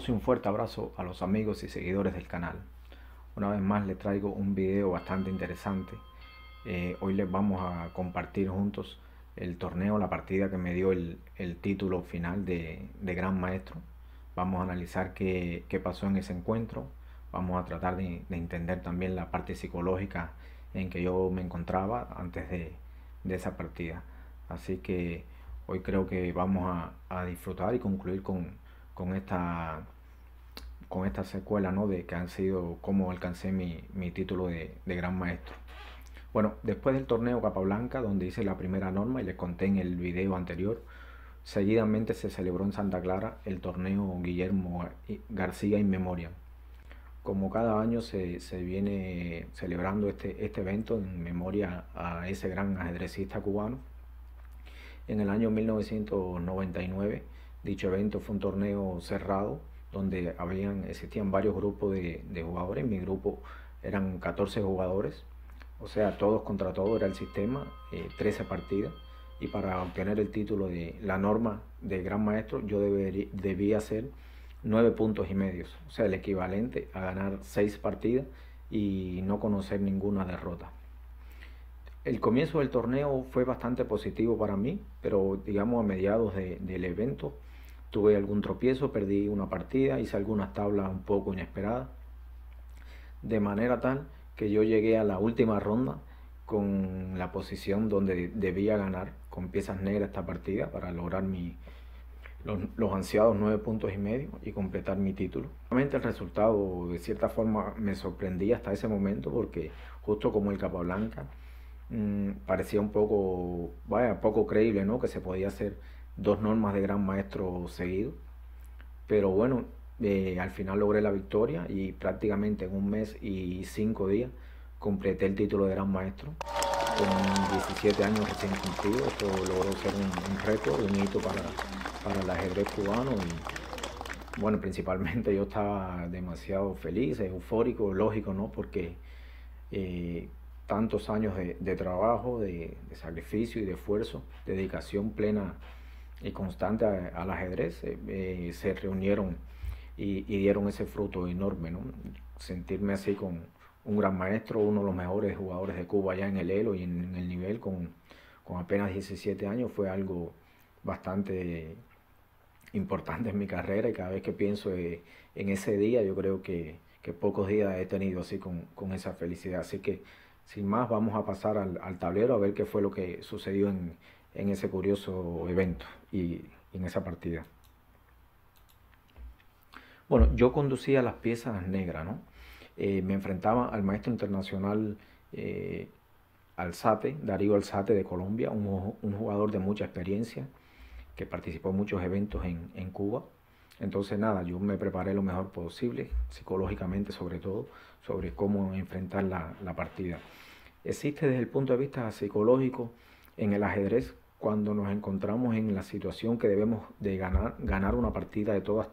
Saludos y un fuerte abrazo a los amigos y seguidores del canal. Una vez más les traigo un video bastante interesante. Hoy les vamos a compartir juntos el torneo, la partida que me dio el título final de Gran Maestro. Vamos a analizar qué pasó en ese encuentro. Vamos a tratar de entender también la parte psicológica en que yo me encontraba antes de esa partida. Así que hoy creo que vamos a disfrutar y concluir con esta secuela, ¿no? De que han sido cómo alcancé mi título de Gran Maestro. Bueno, después del torneo Capablanca, donde hice la primera norma y les conté en el video anterior, seguidamente se celebró en Santa Clara el torneo Guillermo García In Memoriam. Como cada año se viene celebrando este evento en memoria a ese gran ajedrecista cubano. En el año 1999 dicho evento fue un torneo cerrado donde existían varios grupos de jugadores. Mi grupo eran 14 jugadores, o sea, todos contra todos era el sistema, 13 partidas, y para obtener el título de la norma de Gran Maestro yo debía hacer 9 puntos y medios, o sea, el equivalente a ganar 6 partidas y no conocer ninguna derrota. El comienzo del torneo fue bastante positivo para mí, pero digamos a mediados del evento tuve algún tropiezo, perdí una partida, hice algunas tablas un poco inesperadas, de manera tal que yo llegué a la última ronda con la posición donde debía ganar con piezas negras esta partida para lograr los ansiados 9 puntos y medio y completar mi título. Realmente el resultado de cierta forma me sorprendía hasta ese momento, porque justo como el Capablanca parecía un poco, poco creíble, ¿no? Que se podía hacer 2 normas de Gran Maestro seguidos, pero bueno, al final logré la victoria y prácticamente en un mes y 5 días completé el título de Gran Maestro con 17 años recién cumplidos. Esto logró ser un récord, un hito para el ajedrez cubano, y bueno, principalmente yo estaba demasiado feliz, eufórico, lógico, ¿no? Porque tantos años de trabajo, de sacrificio y de esfuerzo, dedicación plena y constante al ajedrez, se reunieron y dieron ese fruto enorme, ¿no? Sentirme así con un gran maestro, uno de los mejores jugadores de Cuba ya en el elo y en el nivel, con apenas 17 años, fue algo bastante importante en mi carrera, y cada vez que pienso en ese día, yo creo que pocos días he tenido así con esa felicidad. Así que sin más, vamos a pasar al tablero a ver qué fue lo que sucedió en ese curioso evento y en esa partida. Bueno, yo conducía las piezas negras, ¿no? Me enfrentaba al maestro internacional Alzate, Darío Alzate de Colombia, un jugador de mucha experiencia que participó en muchos eventos en Cuba. Entonces nada, yo me preparé lo mejor posible, psicológicamente sobre todo, sobre cómo enfrentar la partida. Existe desde el punto de vista psicológico en el ajedrez, cuando nos encontramos en la situación que debemos de ganar una partida de todas,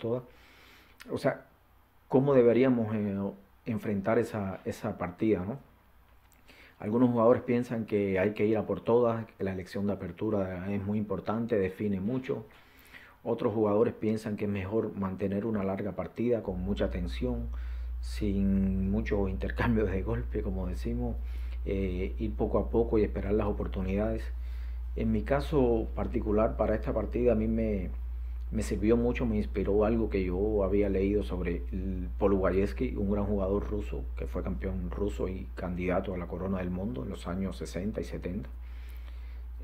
o sea, cómo deberíamos enfrentar esa partida, ¿no? Algunos jugadores piensan que hay que ir a por todas, que la elección de apertura es muy importante, define mucho. Otros jugadores piensan que es mejor mantener una larga partida con mucha tensión, sin muchos intercambios de golpe, como decimos, ir poco a poco y esperar las oportunidades. En mi caso particular, para esta partida, a mí me sirvió mucho, me inspiró algo que yo había leído sobre Polugayeski, un gran jugador ruso que fue campeón ruso y candidato a la corona del mundo en los años 60 y 70.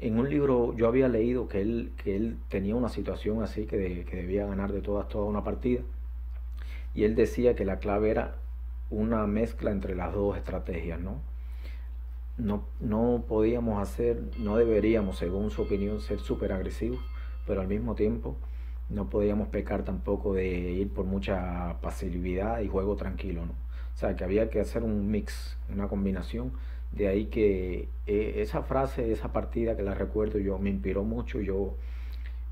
En un libro yo había leído que él tenía una situación así, que debía ganar de toda una partida, y él decía que la clave era una mezcla entre las dos estrategias, ¿no? No podíamos no deberíamos, según su opinión, ser súper agresivos, pero al mismo tiempo no podíamos pecar tampoco de ir por mucha pasividad y juego tranquilo, ¿no? O sea, que había que hacer un mix, una combinación. De ahí que esa frase, esa partida que la recuerdo yo, me inspiró mucho. Yo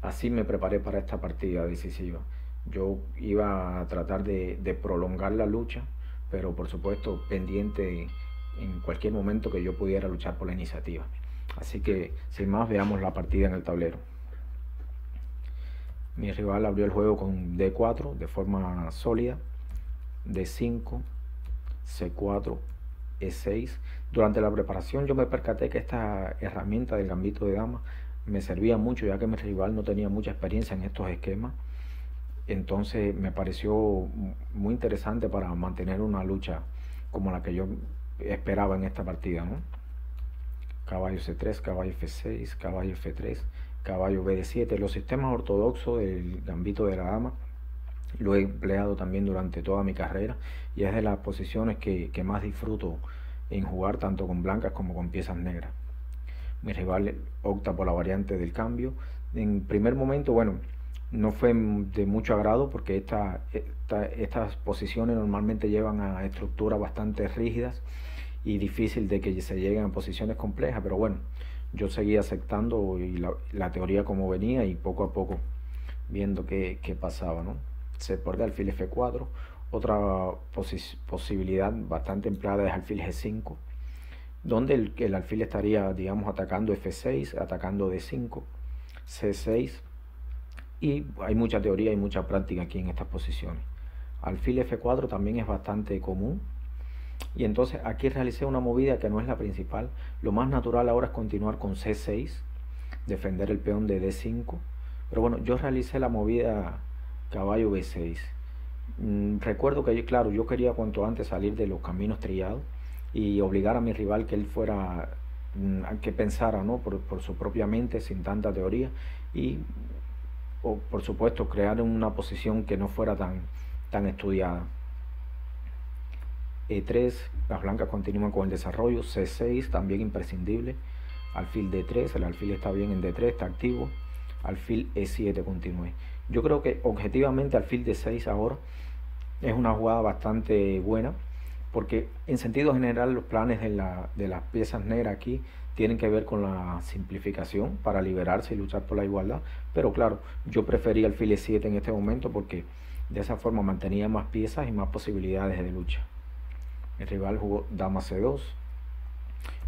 así me preparé para esta partida decisiva. Yo iba a tratar de prolongar la lucha, pero por supuesto pendiente en cualquier momento que yo pudiera luchar por la iniciativa. Así que sin más, veamos la partida en el tablero. Mi rival abrió el juego con D4 de forma sólida, D5, C4, E6. Durante la preparación yo me percaté que esta herramienta del gambito de dama me servía mucho, ya que mi rival no tenía mucha experiencia en estos esquemas. Entonces me pareció muy interesante para mantener una lucha como la que yo esperaba en esta partida, ¿no? Caballo C3, caballo F6, caballo F3, caballo BD7. Los sistemas ortodoxos del gambito de la dama lo he empleado también durante toda mi carrera y es de las posiciones que más disfruto en jugar, tanto con blancas como con piezas negras. Mi rival opta por la variante del cambio. En primer momento, bueno, no fue de mucho agrado porque estas posiciones normalmente llevan a estructuras bastante rígidas y difícil de que se lleguen a posiciones complejas, pero bueno, yo seguí aceptando y la teoría como venía y poco a poco viendo qué pasaba, ¿no? Se pierde alfil F4, otra posibilidad bastante empleada es alfil G5, donde el alfil estaría, digamos, atacando F6, atacando D5, C6, y hay mucha teoría y mucha práctica aquí en estas posiciones. Alfil F4 también es bastante común, y entonces aquí realicé una movida que no es la principal. Lo más natural ahora es continuar con C6, defender el peón de D5, pero bueno, yo realicé la movida caballo B6. Recuerdo que, claro, yo quería cuanto antes salir de los caminos trillados y obligar a mi rival que él fuera, que pensara, ¿no? por su propia mente, sin tanta teoría, y por supuesto crear una posición que no fuera tan estudiada. E3, las blancas continúan con el desarrollo. C6, también imprescindible. Alfil D3, el alfil está bien en D3, está activo. Alfil E7 continúe. Yo creo que objetivamente alfil D6 ahora es una jugada bastante buena, porque en sentido general los planes de las piezas negras aquí tienen que ver con la simplificación para liberarse y luchar por la igualdad, pero claro, yo prefería alfil E7 en este momento porque de esa forma mantenía más piezas y más posibilidades de lucha. El rival jugó dama C2,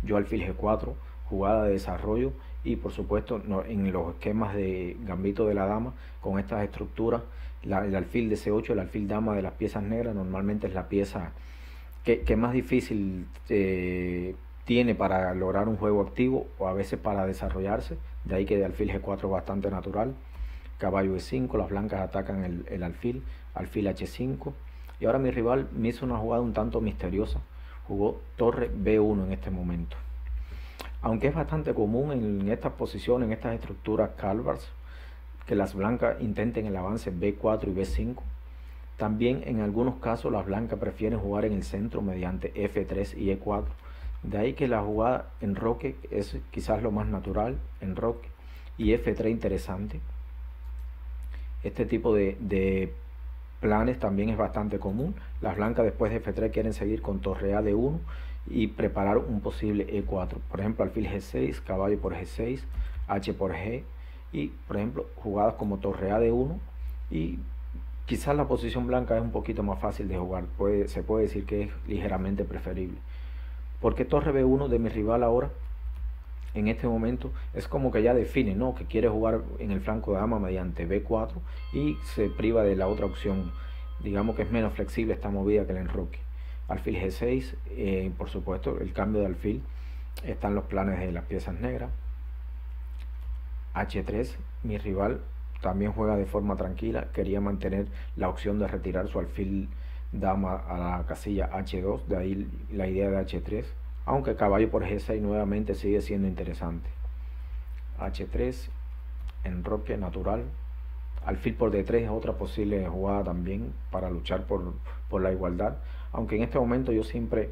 yo alfil G4, jugada de desarrollo, y por supuesto en los esquemas de gambito de la dama con estas estructuras, el alfil de C8, el alfil dama de las piezas negras normalmente es la pieza que más difícil tiene para lograr un juego activo o a veces para desarrollarse, de ahí que de alfil G4 es bastante natural. Caballo E5, las blancas atacan el alfil H5, y ahora mi rival me hizo una jugada un tanto misteriosa, jugó torre B1 en este momento. Aunque es bastante común en estas posiciones, en estas estructuras Calvars, que las blancas intenten el avance B4 y B5, también en algunos casos las blancas prefieren jugar en el centro mediante F3 y E4. De ahí que la jugada enroque es quizás lo más natural, enroque, y F3 interesante. Este tipo de planes también es bastante común. Las blancas después de F3 quieren seguir con torre A de 1 y preparar un posible E4. Por ejemplo, alfil G6, caballo por G6, H por G, y por ejemplo jugadas como torre A de 1, y quizás la posición blanca es un poquito más fácil de jugar, se puede decir que es ligeramente preferible. Porque torre B1 de mi rival ahora, en este momento, es como que ya define, ¿no?, que quiere jugar en el flanco de dama mediante B4 y se priva de la otra opción. Digamos que es menos flexible esta movida que el enroque. Alfil G6, por supuesto, el cambio de alfil está en los planes de las piezas negras. H3, mi rival también juega de forma tranquila, quería mantener la opción de retirar su alfil dama a la casilla H2, de ahí la idea de H3, aunque caballo por G6 nuevamente sigue siendo interesante. H3, enroque natural. Alfil por D3 es otra posible jugada también para luchar por la igualdad, aunque en este momento yo siempre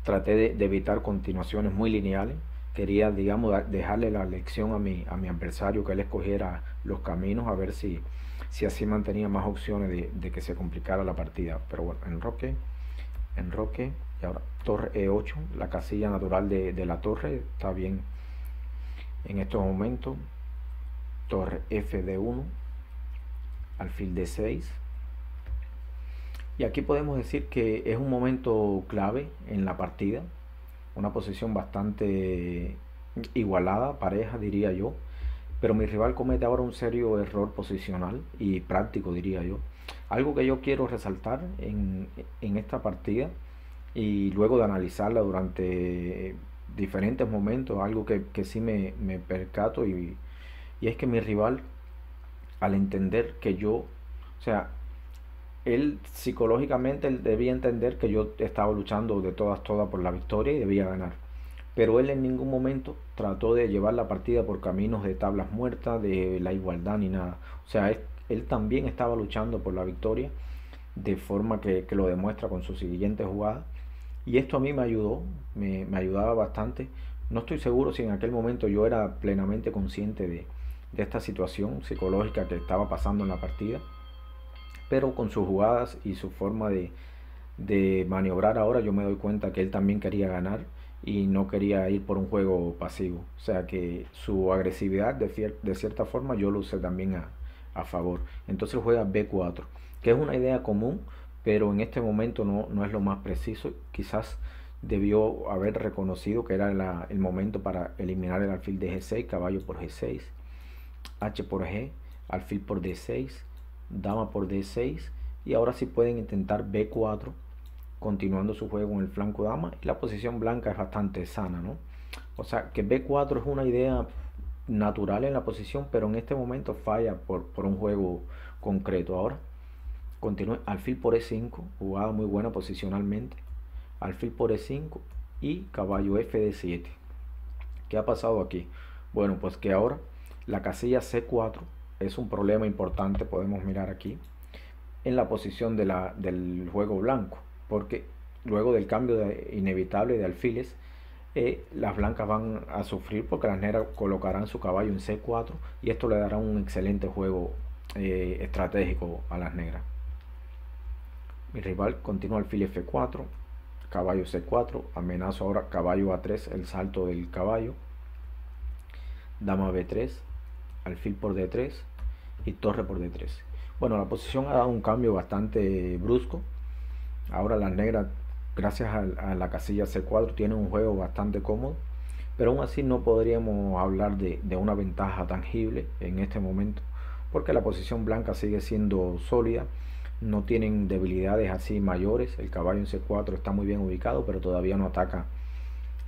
traté de evitar continuaciones muy lineales. Quería, digamos, dejarle la lección a mi adversario, que él escogiera los caminos, a ver si así mantenía más opciones de que se complicara la partida. Pero bueno, enroque, y ahora torre E8, la casilla natural de la torre está bien en estos momentos. Torre F1, alfil D6, y aquí podemos decir que es un momento clave en la partida, una posición bastante igualada, pareja diría yo, Pero mi rival comete ahora un serio error posicional y práctico, diría yo. Algo que yo quiero resaltar en esta partida y luego de analizarla durante diferentes momentos, algo que sí me percato y es que mi rival, al entender que yo, o sea, él psicológicamente él debía entender que yo estaba luchando de todas por la victoria y debía ganar. Pero él en ningún momento trató de llevar la partida por caminos de tablas muertas, de la igualdad ni nada. O sea, él también estaba luchando por la victoria de forma que lo demuestra con su siguiente jugada. Y esto a mí me ayudó, me ayudaba bastante. No estoy seguro si en aquel momento yo era plenamente consciente de esta situación psicológica que estaba pasando en la partida, pero con sus jugadas y su forma de maniobrar ahora yo me doy cuenta que él también quería ganar y no quería ir por un juego pasivo. O sea que su agresividad de cierta forma yo lo usé también a favor. Entonces juega B4, que es una idea común, pero en este momento no es lo más preciso. Quizás debió haber reconocido que era el momento para eliminar el alfil de G6, caballo por G6, H por G, alfil por D6, dama por D6 y ahora sí pueden intentar B4 continuando su juego en el flanco dama y la posición blanca es bastante sana, ¿no? O sea que B4 es una idea natural en la posición, pero en este momento falla por un juego concreto. Ahora continúe alfil por E5, jugada muy buena posicionalmente, alfil por E5 y caballo F de 7. ¿Qué ha pasado aquí? Bueno, pues que ahora la casilla C4 es un problema importante, podemos mirar aquí, en la posición del juego blanco, porque luego del cambio inevitable de alfiles, las blancas van a sufrir porque las negras colocarán su caballo en C4 y esto le dará un excelente juego estratégico a las negras. Mi rival continúa alfil F4, caballo C4, amenazo ahora caballo A3, el salto del caballo, dama B3, alfil por D3 y torre por D3. Bueno, la posición ha dado un cambio bastante brusco. Ahora las negras, gracias a la casilla C4, tienen un juego bastante cómodo, pero aún así no podríamos hablar de una ventaja tangible en este momento, porque la posición blanca sigue siendo sólida, no tienen debilidades así mayores. El caballo en C4 está muy bien ubicado, pero todavía no ataca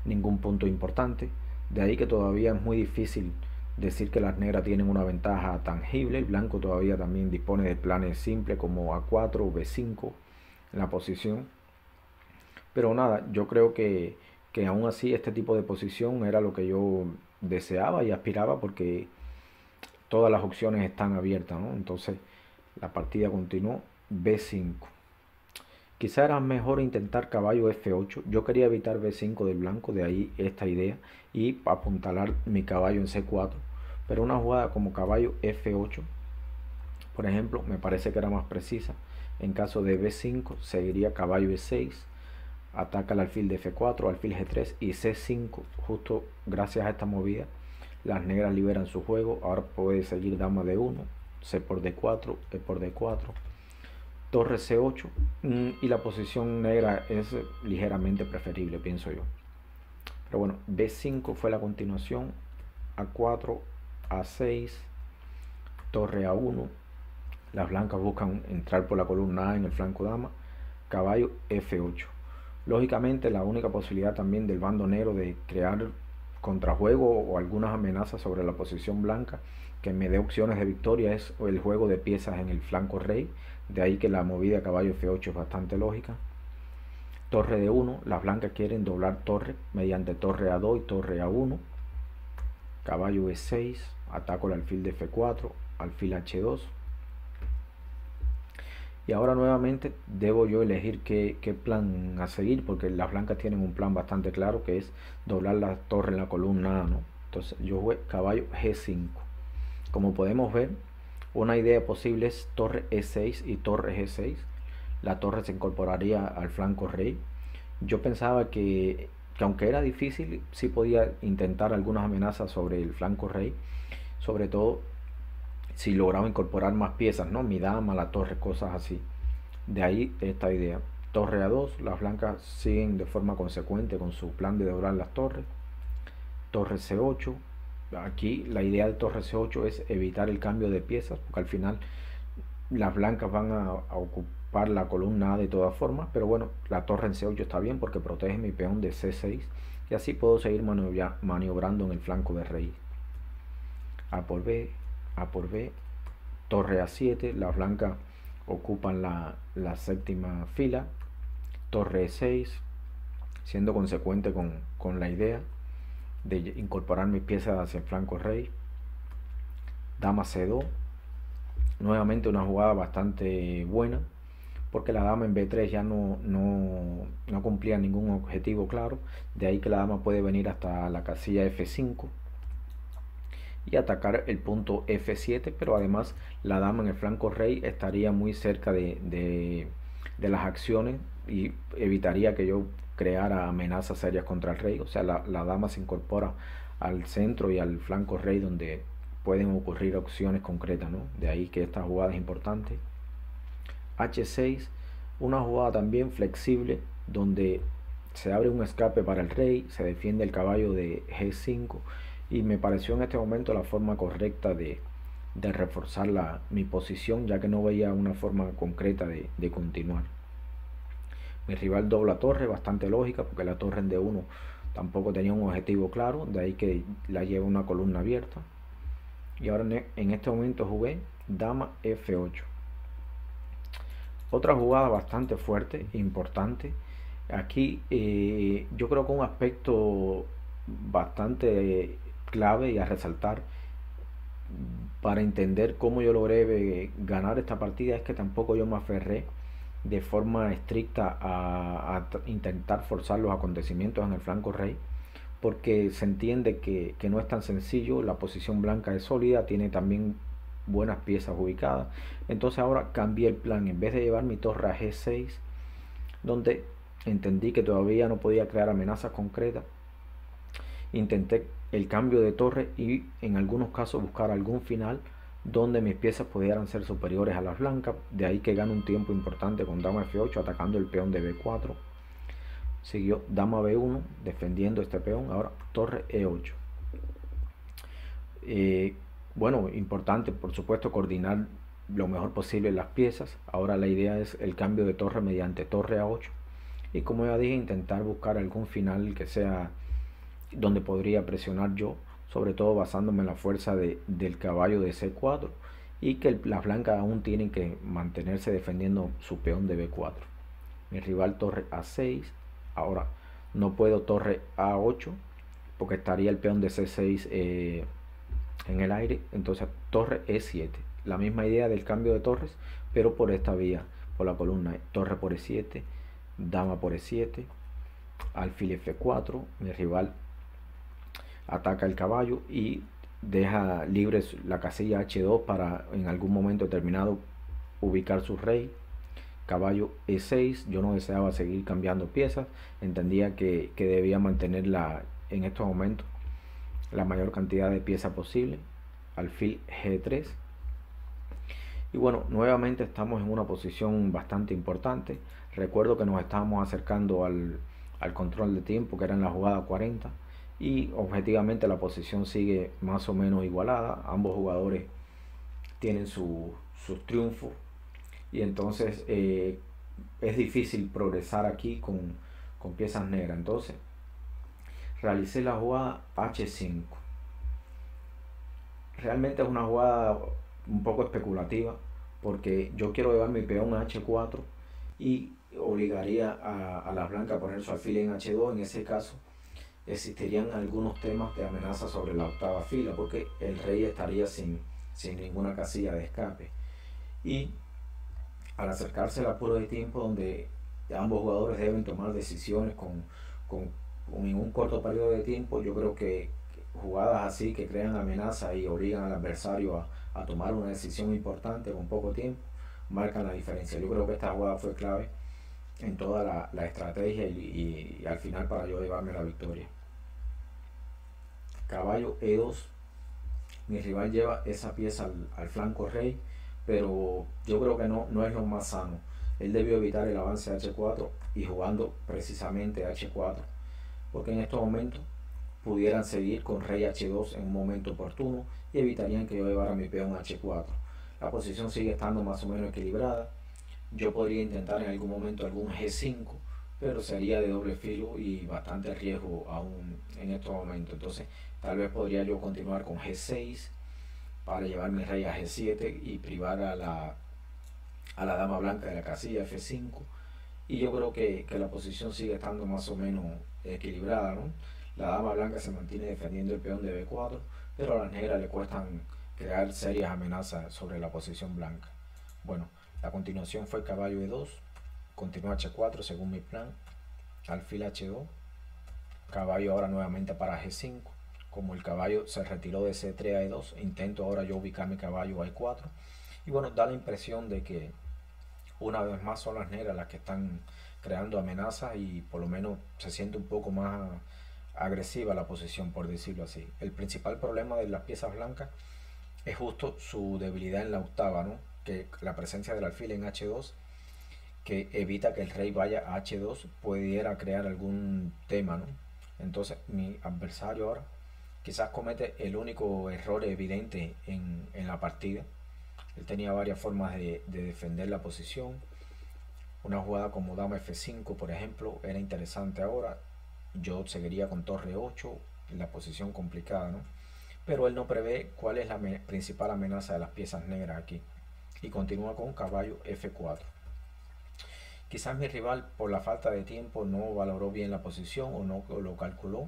ningún punto importante. De ahí que todavía es muy difícil decir que las negras tienen una ventaja tangible. El blanco todavía también dispone de planes simples como A4 o B5 en la posición. Pero nada, yo creo que aún así este tipo de posición era lo que yo deseaba y aspiraba porque todas las opciones están abiertas, ¿no? Entonces la partida continuó. B5. Quizá era mejor intentar caballo F8. Yo quería evitar B5 del blanco, de ahí esta idea, y apuntalar mi caballo en C4. Pero una jugada como caballo F8, por ejemplo, me parece que era más precisa. En caso de B5, seguiría caballo E6, ataca el alfil de F4, alfil G3 y C5. Justo gracias a esta movida, las negras liberan su juego. Ahora puede seguir dama D1, C por D4, E por D4. Torre C8 y la posición negra es ligeramente preferible, pienso yo. Pero bueno, B5 fue la continuación, A4, A6, torre A1. Las blancas buscan entrar por la columna A en el flanco dama, caballo F8. Lógicamente la única posibilidad también del bando negro de crear contrajuego o algunas amenazas sobre la posición blanca que me dé opciones de victoria es el juego de piezas en el flanco rey. De ahí que la movida caballo F8 es bastante lógica. Torre D1, las blancas quieren doblar torre mediante torre A2 y torre A1. Caballo E6, ataco el alfil de F4, alfil H2. Y ahora nuevamente debo yo elegir qué plan a seguir, porque las blancas tienen un plan bastante claro que es doblar la torre en la columna A, ¿no? Entonces yo jugué caballo G5. Como podemos ver, una idea posible es torre E6 y torre G6. La torre se incorporaría al flanco rey. Yo pensaba que aunque era difícil, sí podía intentar algunas amenazas sobre el flanco rey, sobre todo si lograba incorporar más piezas, ¿no? Mi dama, la torre, cosas así. De ahí esta idea. Torre A2, las blancas siguen de forma consecuente con su plan de doblar las torres. Torre C8, aquí la idea de torre C8 es evitar el cambio de piezas, porque al final las blancas van a ocupar la columna A de todas formas, pero bueno, la torre en C8 está bien porque protege mi peón de C6 y así puedo seguir maniobrando en el flanco de rey. A por B, A por B, torre A7, las blancas ocupan la séptima fila, torre E6, siendo consecuente con la idea de incorporar mis piezas hacia el flanco rey. Dama C2, nuevamente una jugada bastante buena, porque la dama en B3 ya no cumplía ningún objetivo claro, de ahí que la dama puede venir hasta la casilla F5 y atacar el punto F7, pero además la dama en el flanco rey estaría muy cerca de las acciones y evitaría que yo creara amenazas serias contra el rey. O sea, la dama se incorpora al centro y al flanco rey donde pueden ocurrir opciones concretas, ¿no? De ahí que esta jugada es importante. H6, una jugada también flexible donde se abre un escape para el rey, se defiende el caballo de G5 y me pareció en este momento la forma correcta de reforzar mi posición, ya que no veía una forma concreta de continuar. Mi rival dobla torre, bastante lógica, porque la torre en D1 tampoco tenía un objetivo claro, de ahí que la lleva una columna abierta. Y ahora en este momento jugué dama F8. Otra jugada bastante fuerte, importante. Aquí yo creo que un aspecto bastante clave y a resaltar para entender cómo yo logré ganar esta partida es que tampoco yo me aferré de forma estricta a intentar forzar los acontecimientos en el flanco rey, porque se entiende que no es tan sencillo. La posición blanca es sólida, tiene también buenas piezas ubicadas. Entonces ahora cambié el plan, en vez de llevar mi torre a G6, donde entendí que todavía no podía crear amenazas concretas, intenté el cambio de torre y en algunos casos buscar algún final donde mis piezas pudieran ser superiores a las blancas. De ahí que gano un tiempo importante con dama F8 atacando el peón de B4. Siguió dama B1 defendiendo este peón. Ahora torre E8. Bueno, importante por supuesto coordinar lo mejor posible las piezas. Ahora la idea es el cambio de torre mediante torre A8 y, como ya dije, intentar buscar algún final que sea donde podría presionar yo, sobre todo basándome en la fuerza del caballo de C4 y que las blancas aún tienen que mantenerse defendiendo su peón de B4. Mi rival torre A6. Ahora no puedo torre A8 porque estaría el peón de C6 en el aire. Entonces torre E7, la misma idea del cambio de torres, pero por esta vía, por la columna. Torre por E7, dama por E7, alfil F4. Mi rival ataca el caballo y deja libre la casilla H2 para en algún momento determinado ubicar su rey. Caballo E6, yo no deseaba seguir cambiando piezas, entendía que debía mantener en estos momentos la mayor cantidad de piezas posible. Alfil G3. Y bueno, nuevamente estamos en una posición bastante importante. Recuerdo que nos estábamos acercando al control de tiempo, que era en la jugada 40, y objetivamente la posición sigue más o menos igualada. Ambos jugadores tienen sus triunfos y entonces es difícil progresar aquí con piezas negras. Entonces realicé la jugada H5. Realmente es una jugada un poco especulativa porque yo quiero llevar mi peón a H4 y obligaría a las blancas a poner su alfil en H2. En ese caso existirían algunos temas de amenaza sobre la octava fila porque el rey estaría sin ninguna casilla de escape, y al acercarse el apuro de tiempo donde ambos jugadores deben tomar decisiones en un corto periodo de tiempo, yo creo que jugadas así que crean amenaza y obligan al adversario a tomar una decisión importante con poco tiempo marcan la diferencia. Yo creo que esta jugada fue clave en toda la estrategia y al final para yo llevarme la victoria. Caballo E2. Mi rival lleva esa pieza al flanco rey, pero yo creo que no es lo más sano. Él debió evitar el avance a H4 y jugando precisamente a H4, porque en estos momentos pudieran seguir con rey H2 en un momento oportuno y evitarían que yo llevara mi peón H4. La posición sigue estando más o menos equilibrada. Yo podría intentar en algún momento algún G5, pero sería de doble filo y bastante riesgo aún en estos momentos. Entonces tal vez podría yo continuar con G6 para llevar mi rey a G7 y privar a la dama blanca de la casilla F5. Y yo creo que la posición sigue estando más o menos equilibrada, ¿no? La dama blanca se mantiene defendiendo el peón de B4, pero a las negras le cuestan crear serias amenazas sobre la posición blanca. Bueno, la continuación fue caballo E2, continúa H4 según mi plan, alfil H2, caballo ahora nuevamente para G5. Como el caballo se retiró de C3 a E2, intento ahora yo ubicar mi caballo a E4. Y bueno, da la impresión de que una vez más son las negras las que están creando amenazas y por lo menos se siente un poco más agresiva la posición, por decirlo así. El principal problema de las piezas blancas es justo su debilidad en la octava, ¿no? Que la presencia del alfil en H2, que evita que el rey vaya a H2, pudiera crear algún tema, ¿no? Entonces mi adversario ahora quizás comete el único error evidente en la partida. Él tenía varias formas de defender la posición. Una jugada como dama F5, por ejemplo, era interesante ahora. Yo seguiría con torre 8, la posición complicada, ¿no? Pero él no prevé cuál es la principal amenaza de las piezas negras aquí. Y continúa con caballo F4. Quizás mi rival, por la falta de tiempo, no valoró bien la posición o no lo calculó.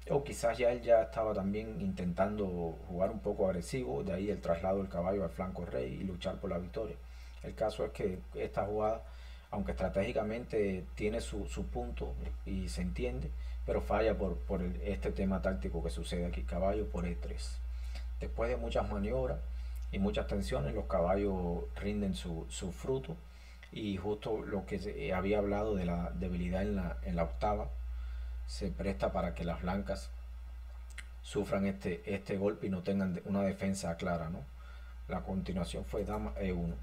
O quizás ya él ya estaba también intentando jugar un poco agresivo, de ahí el traslado del caballo al flanco rey y luchar por la victoria. El caso es que esta jugada, aunque estratégicamente tiene su punto y se entiende, pero falla por este tema táctico que sucede aquí, caballo por E3. Después de muchas maniobras y muchas tensiones, los caballos rinden su fruto y justo lo que había hablado de la debilidad en la octava, se presta para que las blancas sufran este golpe y no tengan una defensa clara, ¿no? La continuación fue dama E1.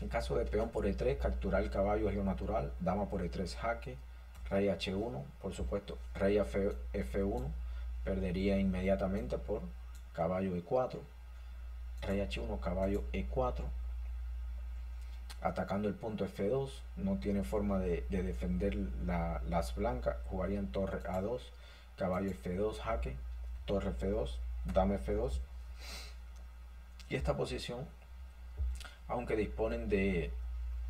En caso de peón por E3, capturar el caballo es lo natural. Dama por E3 jaque, rey H1, por supuesto, rey F1 perdería inmediatamente por caballo E4, rey H1, caballo E4, atacando el punto F2, no tiene forma de defender las blancas, jugarían torre A2, caballo F2 jaque, torre F2, dama F2. Y esta posición, aunque disponen de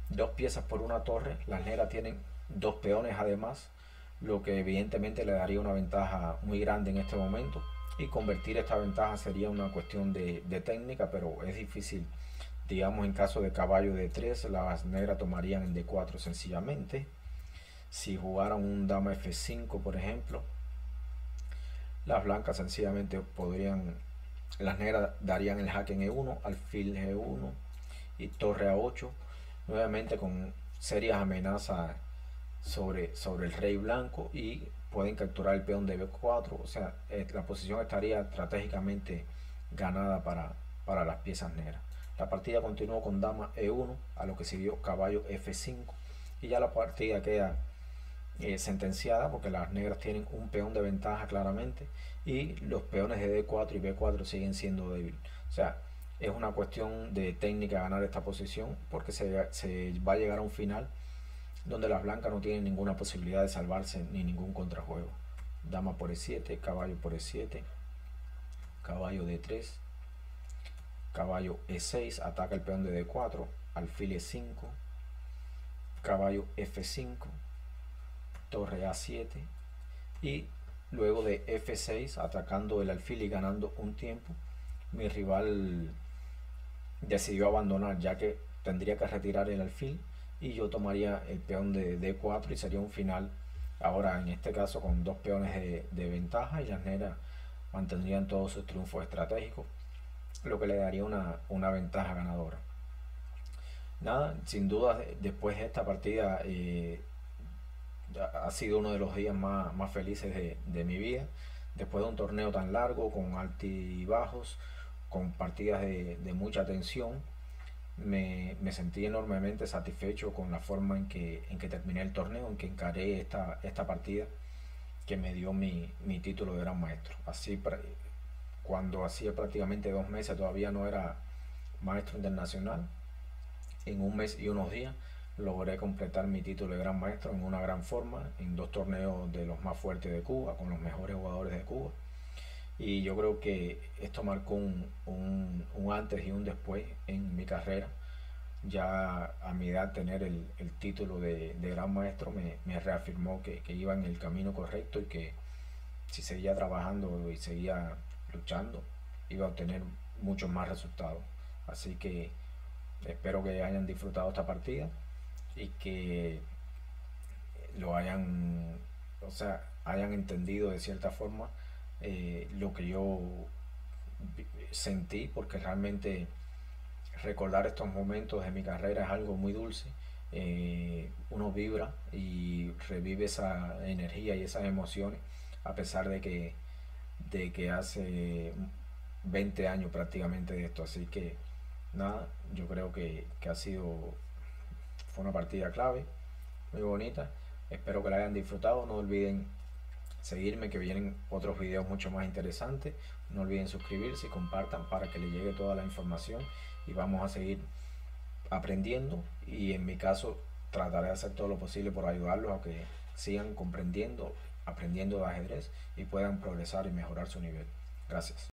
dos piezas por una torre, las negras tienen dos peones además, lo que evidentemente le daría una ventaja muy grande en este momento, y convertir esta ventaja sería una cuestión de técnica, pero es difícil. Digamos, en caso de caballo de 3, las negras tomarían en D4 sencillamente. Si jugaran un dama F5, por ejemplo, las blancas sencillamente podrían, las negras darían el jaque en E1, alfil G1 y torre A8, nuevamente con serias amenazas sobre el rey blanco, y pueden capturar el peón de B4, o sea, la posición estaría estratégicamente ganada para las piezas negras. La partida continuó con dama E1, a lo que siguió caballo F5, y ya la partida queda sentenciada porque las negras tienen un peón de ventaja claramente y los peones de D4 y B4 siguen siendo débiles. O sea, es una cuestión de técnica ganar esta posición, porque se va a llegar a un final donde las blancas no tienen ninguna posibilidad de salvarse ni ningún contrajuego. Dama por E7, caballo por E7, caballo D3, caballo E6, ataca el peón de D4, alfil E5, caballo F5, torre A7, y luego de F6, atacando el alfil y ganando un tiempo, mi rival decidió abandonar, ya que tendría que retirar el alfil y yo tomaría el peón de D4 y sería un final ahora en este caso con dos peones de ventaja, y las negras mantendrían todos sus triunfos estratégicos, lo que le daría una ventaja ganadora. Nada, sin duda después de esta partida ha sido uno de los días más felices de mi vida, después de un torneo tan largo, con altibajos, con partidas de mucha tensión. Me sentí enormemente satisfecho con la forma en que terminé el torneo, en que encaré esta partida, que me dio mi título de gran maestro. Así, cuando hacía prácticamente 2 meses todavía no era maestro internacional, en un mes y unos días logré completar mi título de gran maestro en una gran forma, en 2 torneos de los más fuertes de Cuba, con los mejores jugadores de Cuba. Y yo creo que esto marcó un antes y un después en mi carrera. Ya a mi edad tener el título de gran maestro me reafirmó que iba en el camino correcto y que si seguía trabajando y seguía luchando iba a obtener muchos más resultados. Así que espero que hayan disfrutado esta partida y que lo hayan, o sea, hayan entendido de cierta forma lo que yo sentí, porque realmente recordar estos momentos de mi carrera es algo muy dulce. Uno vibra y revive esa energía y esas emociones a pesar de que hace 20 años prácticamente de esto. Así que nada, yo creo que fue una partida clave, muy bonita. Espero que la hayan disfrutado. No olviden seguirme, que vienen otros videos mucho más interesantes. No olviden suscribirse y compartan para que les llegue toda la información y vamos a seguir aprendiendo, y en mi caso trataré de hacer todo lo posible por ayudarlos a que sigan comprendiendo, aprendiendo de ajedrez y puedan progresar y mejorar su nivel. Gracias.